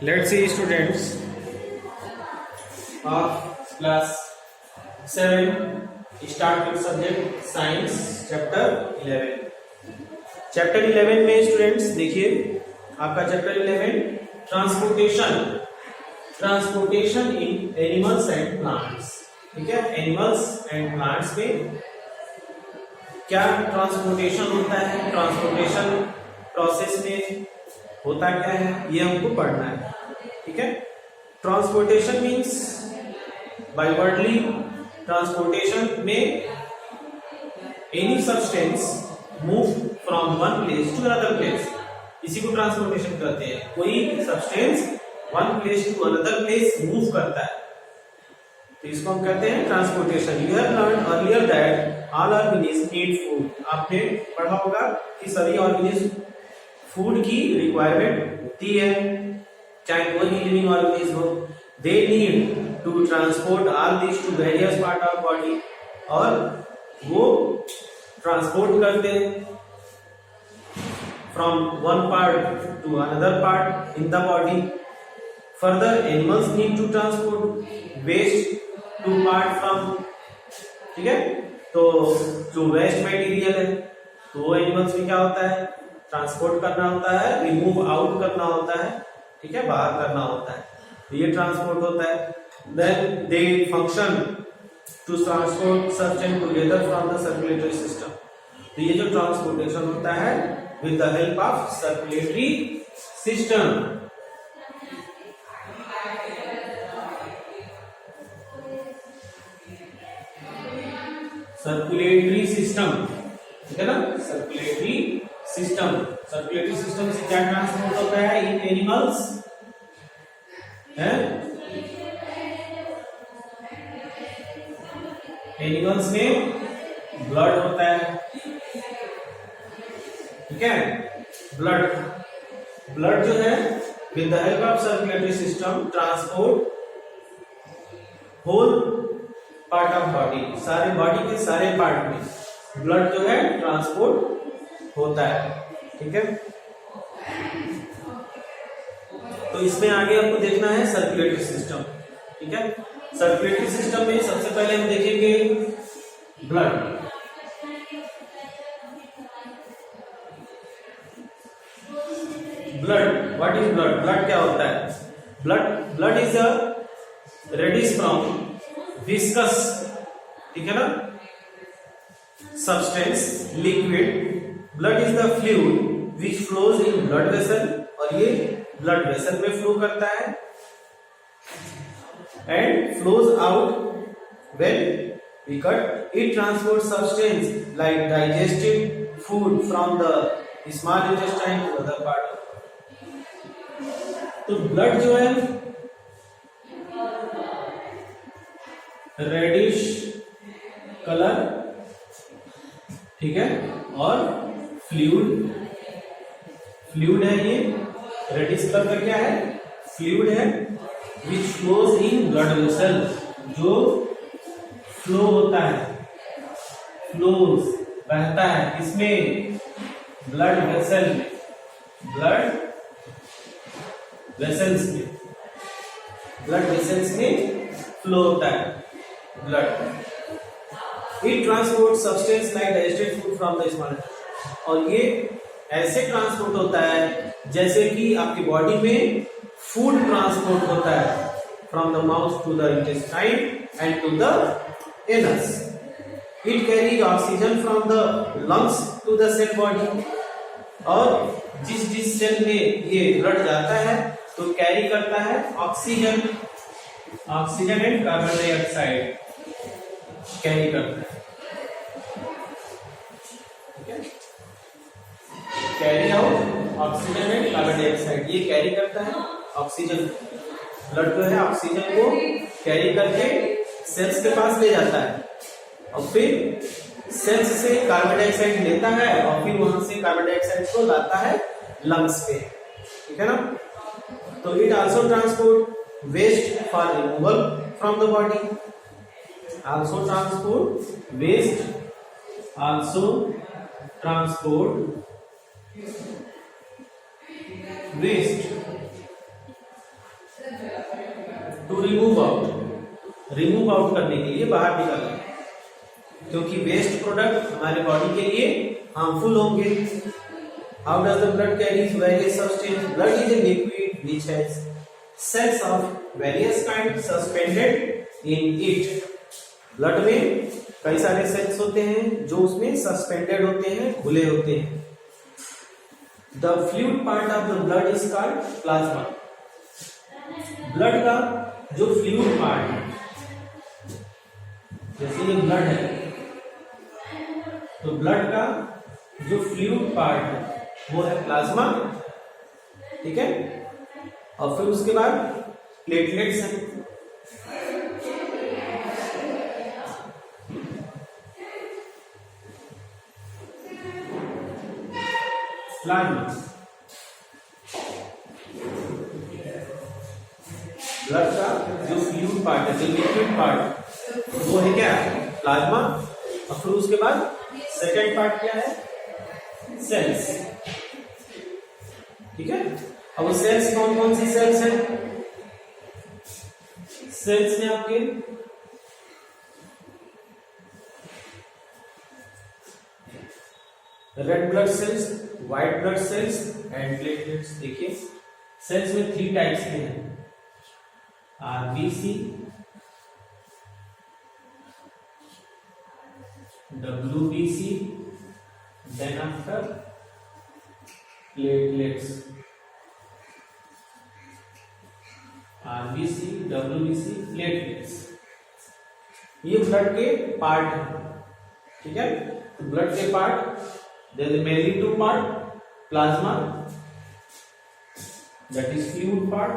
Let's see students of class 7 start with subject science chapter 11. Chapter 11 में students देखिए आपका chapter 11 transportation in animals and plants. ठीक है, animals and plants में क्या ट्रांसपोर्टेशन होता है, ट्रांसपोर्टेशन प्रोसेस में होता क्या है, ये हमको पढ़ना है. ठीक है, transportation means by wordly transportation में any substance move from one place to another place, इसी को ट्रांसपोर्टेशन कहते हैं. कोई substance one place to another place move करता है तो इसको हम कहते हैं transportation. You have learn earlier that all organism need food. आपने पढ़ा होगा कि सभी ऑर्गेनिज्म फूड की रिक्वायरमेंट होती है, चाहे कोई भी लिविंग ऑर्गेनिज्म हो. They need to transport all this to various part of body, और वो ट्रांसपोर्ट करते हैं from one part to another part in the body. Further animals need to transport waste to part from. ठीक है, तो जो waste material है तो वो एनिमल्स में क्या होता है, ट्रांसपोर्ट करना होता है, रिमूव आउट करना होता है. ठीक है, बाहर करना होता है, तो ये ट्रांसपोर्ट होता है. Then they function to transport substance together from the circulatory system. तो ये जो ट्रांसपोर्टेशन होता है with the help of circulatory system. Circulatory system, ठीक है ना, सर्कुलेटरी सिस्टम. सर्कुलेटरी सिस्टम से क्या ट्रांसपोर्ट होता है इन एनिमल्स है, एनिमल्स में ब्लड होता है. ठीक है, ब्लड जो है with the help of circulatory system transport whole part of body. सारे बॉडी के सारे पार्ट में ब्लड जो है ट्रांसपोर्ट होता है. ठीक है, तो इसमें आगे आपको देखना है सर्कुलेटरी सिस्टम. ठीक है, सर्कुलेटरी सिस्टम में सबसे पहले हम देखेंगे blood. What is blood? Blood क्या होता है? Blood is a reddish from viscous, ठीक है ना, substance liquid. Blood is the fluid which flows in blood vessel, और ये ब्लड वेसल में फ्लो करता है and flows out when we cut. It transport substance like digested food from the small intestine to other part. तो blood जो है reddish colour, ठीक है, और फ्लूइड है. ये रेडिश कलर का क्या है, फ्लूइड है. विच फ्लोज इन ब्लड वेसल, जो फ्लो होता है, फ्लोज बहता है इसमें ब्लड वेसल में, ब्लड वेसल्स में फ्लो होता है blood. It transport substance like digested food from the small. और ये ऐसे ट्रांसपोर्ट होता है जैसे कि आपकी बॉडी में फूड ट्रांसपोर्ट होता है from the mouth to the intestine and to the anus. It carries oxygen from the lungs to the cell body. और जिस सेल में ये ब्लड जाता है तो कैरी करता है oxygen and carbon dioxide carry करता है. ठीक है, carry out oxygen and carbon dioxide, ये कैरी करता है ऑक्सीजन. ब्लड जो है ऑक्सीजन को कैरी करके सेल्स के पास ले जाता है, और फिर सेल्स से कार्बन डाइऑक्साइड लेता है, और फिर वहां से कार्बन डाइऑक्साइड को लाता है लंग्स पे. ठीक है ना. तो it also transport waste for removal from the body. Also transport waste to remove out करने के लिए, बाहर निकालना, क्योंकि वेस्ट प्रोडक्ट हमारे बॉडी के लिए हार्मफुल होंगे। How does the blood carries various substance? Blood is a liquid which has cells of various kind suspended in it. Blood में कई सारे सेल्स होते हैं जो उसमें सस्पेंडेड होते हैं, घुले होते हैं। The fluid part of the blood is called plasma. Blood का जो फ्लूइड पार्ट है, जैसे ये ब्लड है, तो ब्लड का जो फ्लूइड पार्ट है वो है प्लाज्मा, ठीक है। और फिर उसके बाद प्लेटलेट्स हैं। प्लाज्मा, ब्लड का जो फ्लूइड पार्ट है, जो लिक्विड पार्ट, वो है क्या? प्लाज्मा। और फिर उसके बाद सेकेंड पार्ट क्या है? सेल्स, ठीक है। अब वो सेल्स कौन कौन सी सेल्स हैं? सेल्स में आपके red blood cells, white blood cells and platelets. देखिए सेल्स में 3 टाइप्स के हैं, RBC, WBC, then after platelets. RBC, WBC, platelets, ये ब्लड के पार्ट हैं, ठीक है। तो ब्लड के part, there is mainly 2 part, plasma, that is fluid part,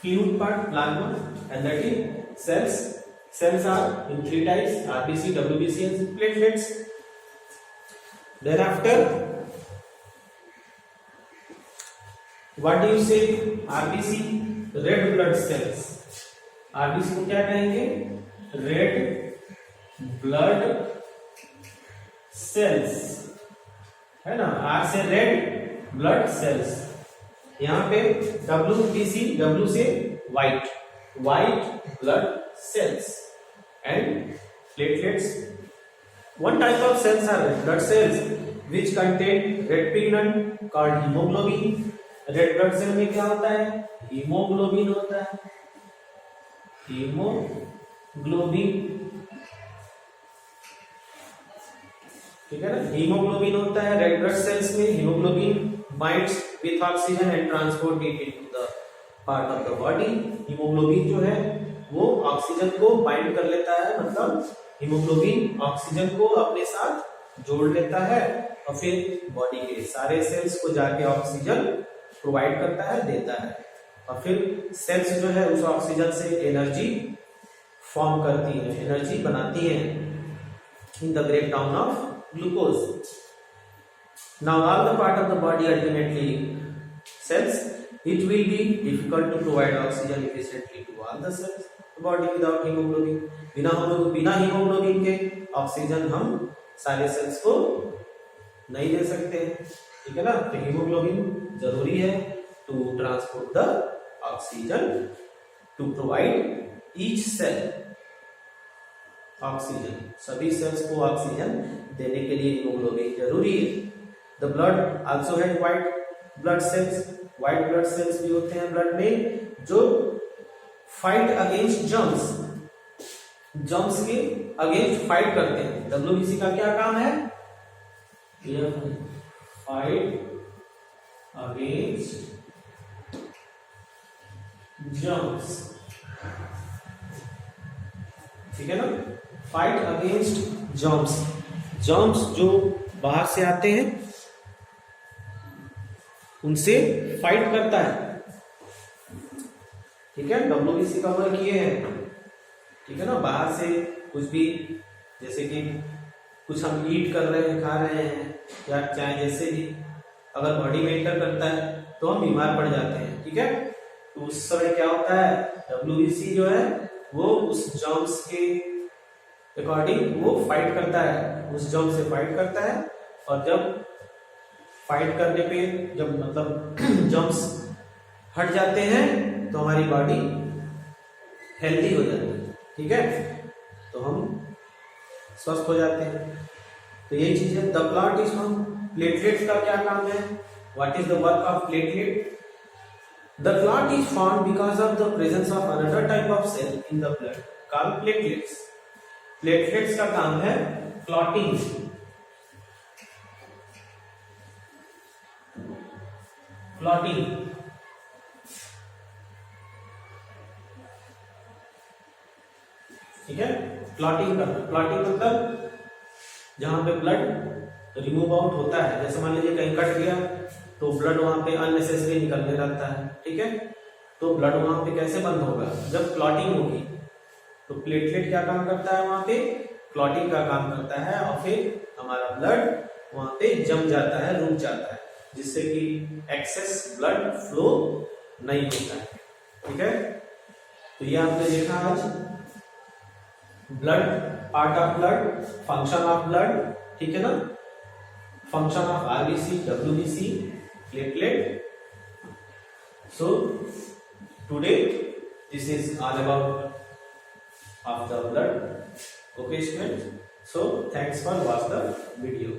plasma, and that is cells. Cells are in 3 types, RBC, WBC and platelets. Thereafter, what do you say? RBC, red blood cells. RBC को क्या कहेंगे? Red blood sales, है ना। Are से red blood sales. यहां पे WBC, W से white blood cells and platelets. One type of cells are red blood cells which contain red pigment called haemoglobin. Red blood cell में क्या होता है? हीमोग्लोबिन होता है, हीमोग्लोबिन, ठीक है ना। हीमोग्लोबिन होता है रेड ब्लड सेल्स में। Haemoglobin binds with oxygen and transport it into the part of the body. Haemoglobin जो है वो ऑक्सीजन को बाइंड कर लेता है, मतलब हीमोग्लोबिन ऑक्सीजन को अपने साथ जोड़ लेता है और फिर बॉडी के सारे सेल्स को जाके ऑक्सीजन प्रोवाइड करता है, देता है। और फिर सेल्स जो है उस ऑक्सीजन से एनर्जी फॉर्म करती है, एनर्जी बनाती है in the breakdown of glucose. Now all the part of the body ultimately cells, it will be difficult to provide oxygen efficiently to all the cells body without hemoglobin. बिना haemoglobin के oxygen हम सारे sales को नहीं दे सकते, ठीक है ना। तो हीमोग्लोबिन जरूरी है to transport the oxygen, to provide each cell oxygen. सभी सेल्स को ऑक्सीजन देने के लिए हीमोग्लोबिन जरूरी है। The blood also has white blood cells. White blood cells भी होते हैं ब्लड में जो फाइट अगेंस्ट जर्म्स, जर्म्स के अगेंस्ट फाइट करते हैं। डब्ल्यूबीसी का क्या काम है? फाइट अगेंस्ट जर्म्स, ठीक है ना। फाइट अगेंस्ट जर्म्स, जर्म्स जो बाहर से आते हैं उनसे फाइट करता है, ठीक है। डब्ल्यूबीसी का वर्क ये है, ठीक है ना। बाहर से कुछ भी, जैसे कि कुछ हम ईट कर रहे हैं, खा रहे हैं, या चाहे जैसे भी अगर बॉडी में एंटर करता है तो हम बीमार पड़ जाते हैं, ठीक है। तो उस समय क्या होता है? डब्ल्यूबीसी जो है वो उस जर्म्स के अकॉर्डिंग वो फाइट करता है, उस जर्म से फाइट करता है। और जब फाइट करने पे, जब मतलब जर्म्स हट जाते हैं तो हमारी बॉडी हेल्दी हो जाती है, ठीक है, तो हम स्वस्थ हो जाते हैं। तो यही चीज है। The plant is form, platelets का क्या काम है, what is the work of platelet? The plant is form because of the presence of another type of cell in the blood called platelets. Platelets का काम है क्लॉटिंग, क्लॉटिंग, ठीक है, clotting करना। क्लॉटिंग मतलब जहां पे ब्लड रिमूव आउट होता है, जैसे मान लीजिए कहीं कट गया तो ब्लड वहां पे अननेसेसरी निकलने लगता है, ठीक है, तो ब्लड वहां पे कैसे बंद होगा, जब क्लॉटिंग होगी। तो प्लेटलेट क्या काम करता है, वहां पे क्लॉटिंग का काम करता है और फिर हमारा ब्लड वहां पे जम जाता है, रुक जाता है, जिससे कि एक्सेस ब्लड फ्लो नहीं होता है, ठीक है। तो ये आपने देखा आज blood, part of blood, function of blood, ठीक है ना, function of RBC, WBC, platelet. So today this is all about of the blood. Okay students, so thanks for watch the video.